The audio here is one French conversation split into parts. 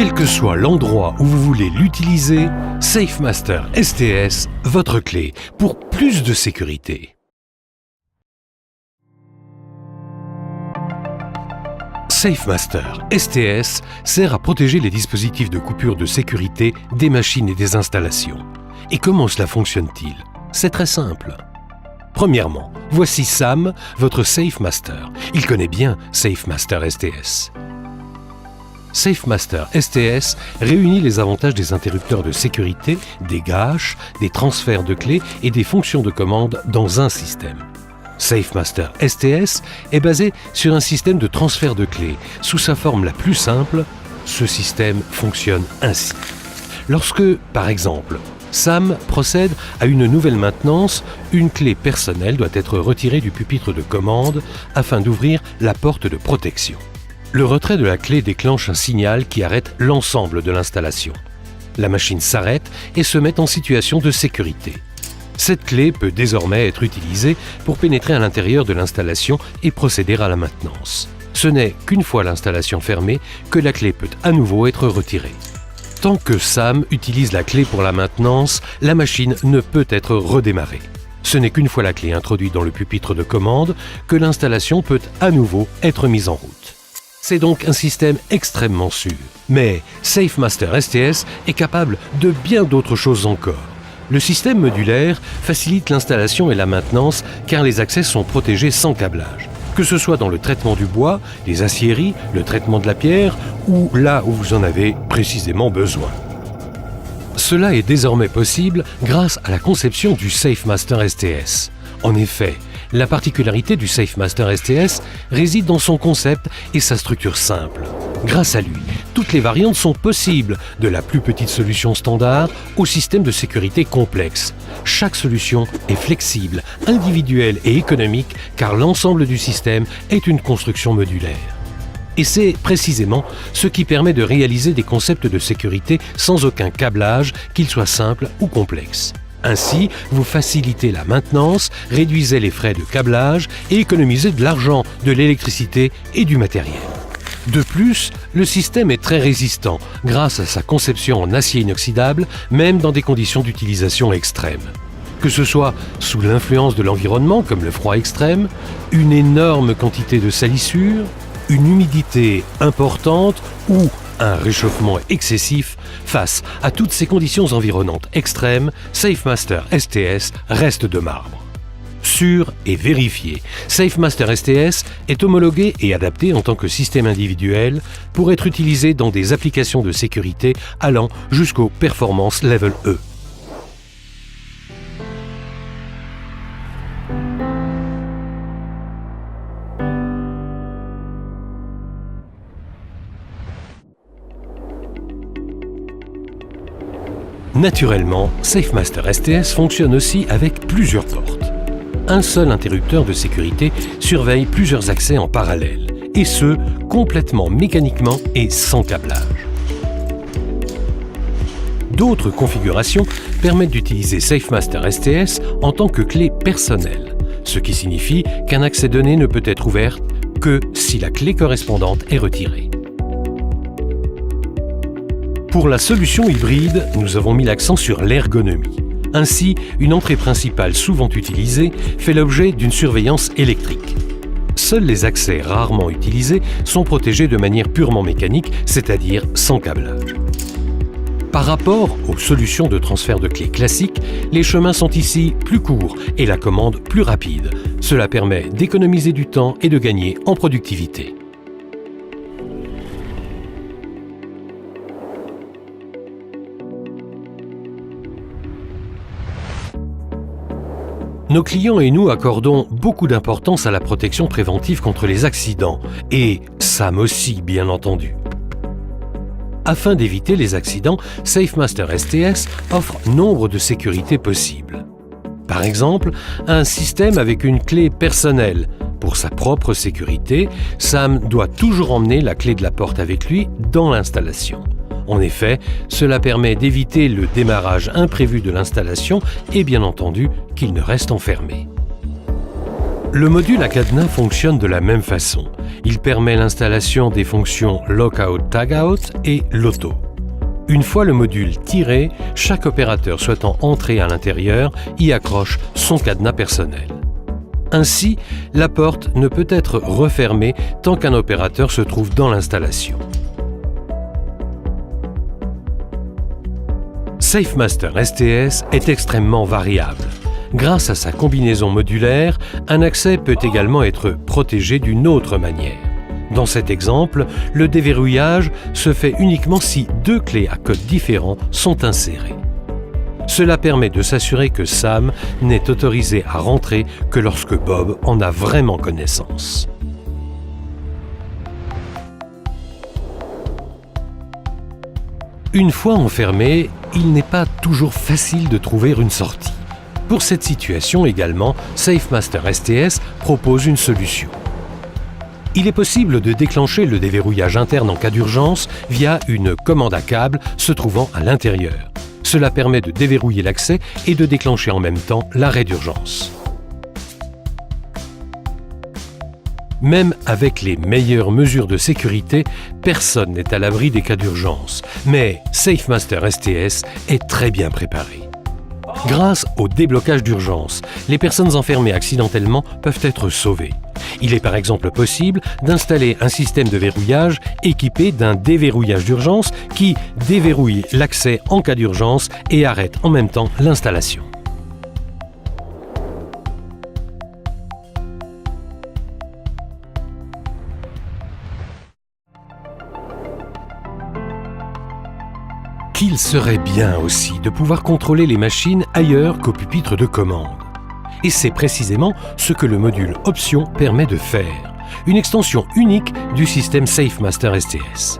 Quel que soit l'endroit où vous voulez l'utiliser, SafeMaster STS, votre clé pour plus de sécurité. SafeMaster STS sert à protéger les dispositifs de coupure de sécurité des machines et des installations. Et comment cela fonctionne-t-il? C'est très simple. Premièrement, voici Sam, votre SafeMaster. Il connaît bien SafeMaster STS. SafeMaster STS réunit les avantages des interrupteurs de sécurité, des gâches, des transferts de clés et des fonctions de commande dans un système. SafeMaster STS est basé sur un système de transfert de clés. Sous sa forme la plus simple, ce système fonctionne ainsi. Lorsque, par exemple, Sam procède à une nouvelle maintenance, une clé personnelle doit être retirée du pupitre de commande afin d'ouvrir la porte de protection. Le retrait de la clé déclenche un signal qui arrête l'ensemble de l'installation. La machine s'arrête et se met en situation de sécurité. Cette clé peut désormais être utilisée pour pénétrer à l'intérieur de l'installation et procéder à la maintenance. Ce n'est qu'une fois l'installation fermée que la clé peut à nouveau être retirée. Tant que Sam utilise la clé pour la maintenance, la machine ne peut être redémarrée. Ce n'est qu'une fois la clé introduite dans le pupitre de commande que l'installation peut à nouveau être mise en route. C'est donc un système extrêmement sûr. Mais SafeMaster STS est capable de bien d'autres choses encore. Le système modulaire facilite l'installation et la maintenance car les accès sont protégés sans câblage. Que ce soit dans le traitement du bois, les aciéries, le traitement de la pierre ou là où vous en avez précisément besoin. Cela est désormais possible grâce à la conception du SafeMaster STS. En effet, la particularité du SafeMaster STS réside dans son concept et sa structure simple. Grâce à lui, toutes les variantes sont possibles, de la plus petite solution standard au système de sécurité complexe. Chaque solution est flexible, individuelle et économique car l'ensemble du système est une construction modulaire. Et c'est précisément ce qui permet de réaliser des concepts de sécurité sans aucun câblage, qu'ils soient simples ou complexes. Ainsi, vous facilitez la maintenance, réduisez les frais de câblage et économisez de l'argent, de l'électricité et du matériel. De plus, le système est très résistant grâce à sa conception en acier inoxydable, même dans des conditions d'utilisation extrêmes. Que ce soit sous l'influence de l'environnement comme le froid extrême, une énorme quantité de salissure, une humidité importante ou un réchauffement excessif, face à toutes ces conditions environnantes extrêmes, SafeMaster STS reste de marbre. Sûr et vérifié, SafeMaster STS est homologué et adapté en tant que système individuel pour être utilisé dans des applications de sécurité allant jusqu'au Performance Level E. Naturellement, SafeMaster STS fonctionne aussi avec plusieurs portes. Un seul interrupteur de sécurité surveille plusieurs accès en parallèle, et ce, complètement mécaniquement et sans câblage. D'autres configurations permettent d'utiliser SafeMaster STS en tant que clé personnelle, ce qui signifie qu'un accès donné ne peut être ouvert que si la clé correspondante est retirée. Pour la solution hybride, nous avons mis l'accent sur l'ergonomie. Ainsi, une entrée principale souvent utilisée fait l'objet d'une surveillance électrique. Seuls les accès rarement utilisés sont protégés de manière purement mécanique, c'est-à-dire sans câblage. Par rapport aux solutions de transfert de clés classiques, les chemins sont ici plus courts et la commande plus rapide. Cela permet d'économiser du temps et de gagner en productivité. Nos clients et nous accordons beaucoup d'importance à la protection préventive contre les accidents, et Sam aussi, bien entendu. Afin d'éviter les accidents, SafeMaster STS offre nombre de sécurités possibles. Par exemple, un système avec une clé personnelle. Pour sa propre sécurité, Sam doit toujours emmener la clé de la porte avec lui dans l'installation. En effet, cela permet d'éviter le démarrage imprévu de l'installation et bien entendu qu'il ne reste enfermé. Le module à cadenas fonctionne de la même façon. Il permet l'installation des fonctions Lockout-Tagout et Loto. Une fois le module tiré, chaque opérateur souhaitant entrer à l'intérieur y accroche son cadenas personnel. Ainsi, la porte ne peut être refermée tant qu'un opérateur se trouve dans l'installation. SafeMaster STS est extrêmement variable. Grâce à sa combinaison modulaire, un accès peut également être protégé d'une autre manière. Dans cet exemple, le déverrouillage se fait uniquement si deux clés à code différents sont insérées. Cela permet de s'assurer que Sam n'est autorisé à rentrer que lorsque Bob en a vraiment connaissance. Une fois enfermé, il n'est pas toujours facile de trouver une sortie. Pour cette situation également, SafeMaster STS propose une solution. Il est possible de déclencher le déverrouillage interne en cas d'urgence via une commande à câble se trouvant à l'intérieur. Cela permet de déverrouiller l'accès et de déclencher en même temps l'arrêt d'urgence. Même avec les meilleures mesures de sécurité, personne n'est à l'abri des cas d'urgence. Mais SafeMaster STS est très bien préparé. Grâce au déblocage d'urgence, les personnes enfermées accidentellement peuvent être sauvées. Il est par exemple possible d'installer un système de verrouillage équipé d'un déverrouillage d'urgence qui déverrouille l'accès en cas d'urgence et arrête en même temps l'installation. Qu'il serait bien aussi de pouvoir contrôler les machines ailleurs qu'au pupitre de commande. Et c'est précisément ce que le module Option permet de faire, une extension unique du système SafeMaster STS.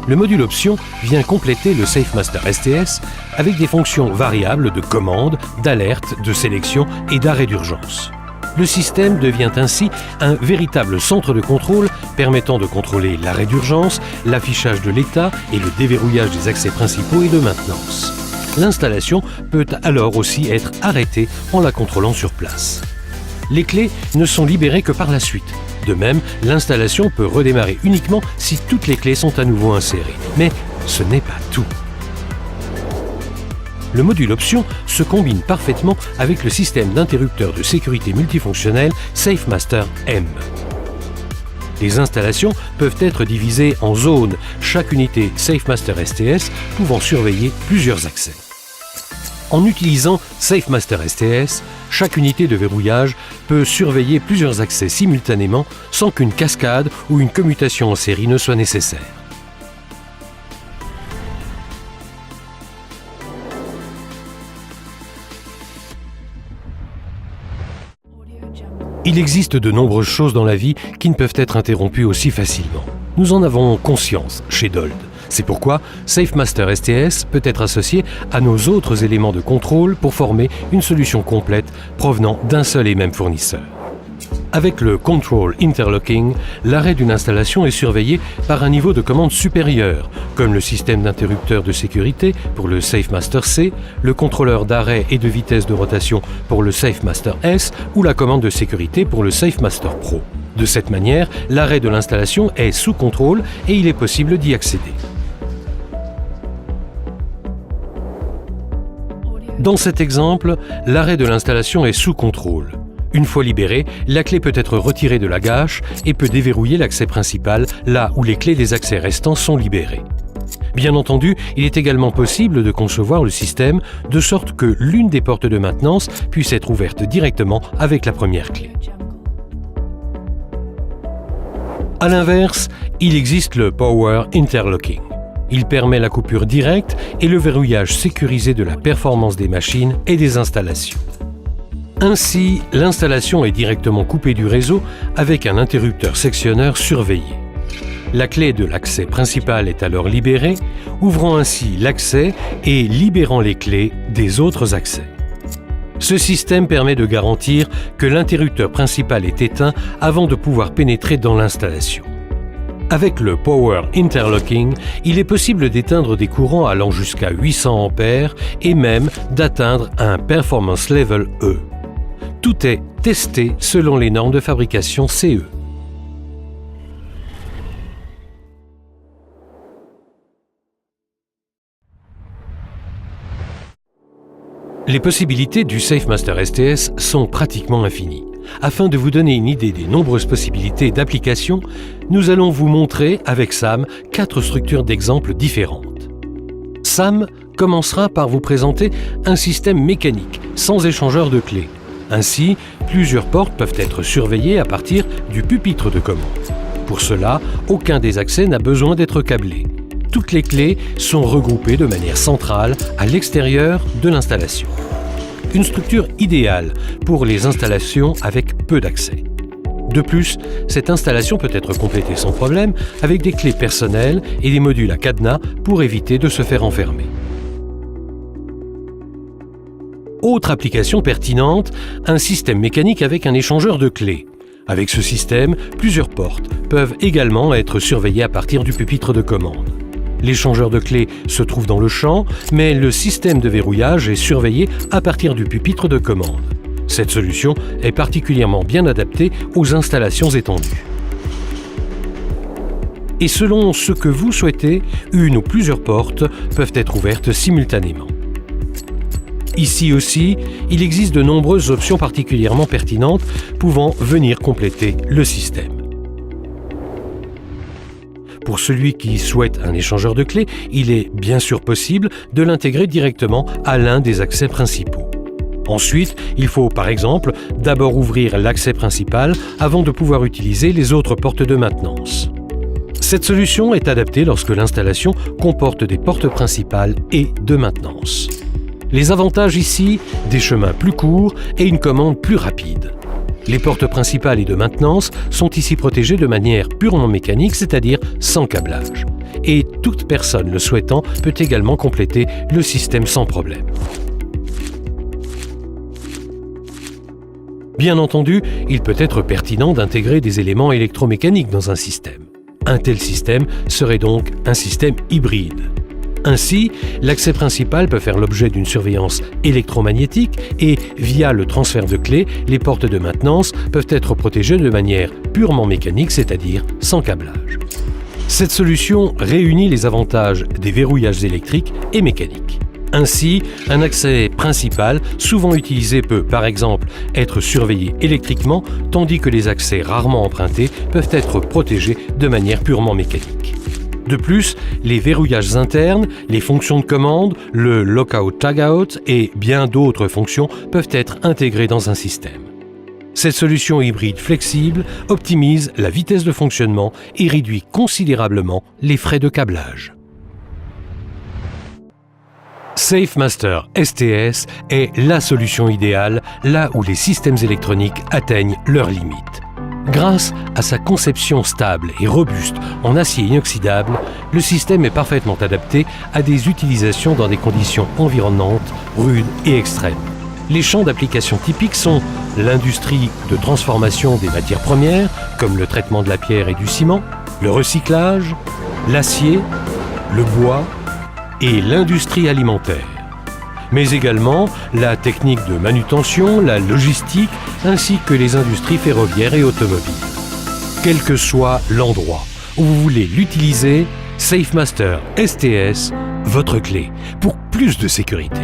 Le module Option vient compléter le SafeMaster STS avec des fonctions variables de commande, d'alerte, de sélection et d'arrêt d'urgence. Le système devient ainsi un véritable centre de contrôle permettant de contrôler l'arrêt d'urgence, l'affichage de l'état et le déverrouillage des accès principaux et de maintenance. L'installation peut alors aussi être arrêtée en la contrôlant sur place. Les clés ne sont libérées que par la suite. De même, l'installation peut redémarrer uniquement si toutes les clés sont à nouveau insérées. Mais ce n'est pas tout. Le module Option se combine parfaitement avec le système d'interrupteurs de sécurité multifonctionnel SafeMaster M. Les installations peuvent être divisées en zones, chaque unité SafeMaster STS pouvant surveiller plusieurs accès. En utilisant SafeMaster STS, chaque unité de verrouillage peut surveiller plusieurs accès simultanément sans qu'une cascade ou une commutation en série ne soit nécessaire. Il existe de nombreuses choses dans la vie qui ne peuvent être interrompues aussi facilement. Nous en avons conscience chez Dold. C'est pourquoi SafeMaster STS peut être associé à nos autres éléments de contrôle pour former une solution complète provenant d'un seul et même fournisseur. Avec le Control Interlocking, l'arrêt d'une installation est surveillé par un niveau de commande supérieur, comme le système d'interrupteur de sécurité pour le SafeMaster C, le contrôleur d'arrêt et de vitesse de rotation pour le SafeMaster S ou la commande de sécurité pour le SafeMaster Pro. De cette manière, l'arrêt de l'installation est sous contrôle et il est possible d'y accéder. Dans cet exemple, l'arrêt de l'installation est sous contrôle. Une fois libérée, la clé peut être retirée de la gâche et peut déverrouiller l'accès principal là où les clés des accès restants sont libérées. Bien entendu, il est également possible de concevoir le système de sorte que l'une des portes de maintenance puisse être ouverte directement avec la première clé. À l'inverse, il existe le Power Interlocking. Il permet la coupure directe et le verrouillage sécurisé de la performance des machines et des installations. Ainsi, l'installation est directement coupée du réseau avec un interrupteur sectionneur surveillé. La clé de l'accès principal est alors libérée, ouvrant ainsi l'accès et libérant les clés des autres accès. Ce système permet de garantir que l'interrupteur principal est éteint avant de pouvoir pénétrer dans l'installation. Avec le Power Interlocking, il est possible d'éteindre des courants allant jusqu'à 800 A et même d'atteindre un Performance Level E. Tout est testé selon les normes de fabrication CE. Les possibilités du SafeMaster STS sont pratiquement infinies. Afin de vous donner une idée des nombreuses possibilités d'application, nous allons vous montrer avec Sam 4 structures d'exemples différentes. Sam commencera par vous présenter un système mécanique sans échangeur de clés. Ainsi, plusieurs portes peuvent être surveillées à partir du pupitre de commande. Pour cela, aucun des accès n'a besoin d'être câblé. Toutes les clés sont regroupées de manière centrale à l'extérieur de l'installation. Une structure idéale pour les installations avec peu d'accès. De plus, cette installation peut être complétée sans problème avec des clés personnelles et des modules à cadenas pour éviter de se faire enfermer. Autre application pertinente, un système mécanique avec un échangeur de clés. Avec ce système, plusieurs portes peuvent également être surveillées à partir du pupitre de commande. L'échangeur de clés se trouve dans le champ, mais le système de verrouillage est surveillé à partir du pupitre de commande. Cette solution est particulièrement bien adaptée aux installations étendues. Et selon ce que vous souhaitez, une ou plusieurs portes peuvent être ouvertes simultanément. Ici aussi, il existe de nombreuses options particulièrement pertinentes pouvant venir compléter le système. Pour celui qui souhaite un échangeur de clés, il est bien sûr possible de l'intégrer directement à l'un des accès principaux. Ensuite, il faut par exemple d'abord ouvrir l'accès principal avant de pouvoir utiliser les autres portes de maintenance. Cette solution est adaptée lorsque l'installation comporte des portes principales et de maintenance. Les avantages ici, des chemins plus courts et une commande plus rapide. Les portes principales et de maintenance sont ici protégées de manière purement mécanique, c'est-à-dire sans câblage. Et toute personne le souhaitant peut également compléter le système sans problème. Bien entendu, il peut être pertinent d'intégrer des éléments électromécaniques dans un système. Un tel système serait donc un système hybride. Ainsi, l'accès principal peut faire l'objet d'une surveillance électromagnétique et, via le transfert de clés, les portes de maintenance peuvent être protégées de manière purement mécanique, c'est-à-dire sans câblage. Cette solution réunit les avantages des verrouillages électriques et mécaniques. Ainsi, un accès principal, souvent utilisé, peut par exemple être surveillé électriquement, tandis que les accès rarement empruntés peuvent être protégés de manière purement mécanique. De plus, les verrouillages internes, les fonctions de commande, le lockout-tagout et bien d'autres fonctions peuvent être intégrées dans un système. Cette solution hybride flexible optimise la vitesse de fonctionnement et réduit considérablement les frais de câblage. SafeMaster STS est la solution idéale là où les systèmes électroniques atteignent leurs limites. Grâce à sa conception stable et robuste en acier inoxydable, le système est parfaitement adapté à des utilisations dans des conditions environnantes rudes et extrêmes. Les champs d'application typiques sont l'industrie de transformation des matières premières, comme le traitement de la pierre et du ciment, le recyclage, l'acier, le bois et l'industrie alimentaire. Mais également la technique de manutention, la logistique, ainsi que les industries ferroviaires et automobiles. Quel que soit l'endroit où vous voulez l'utiliser, SafeMaster STS, votre clé pour plus de sécurité.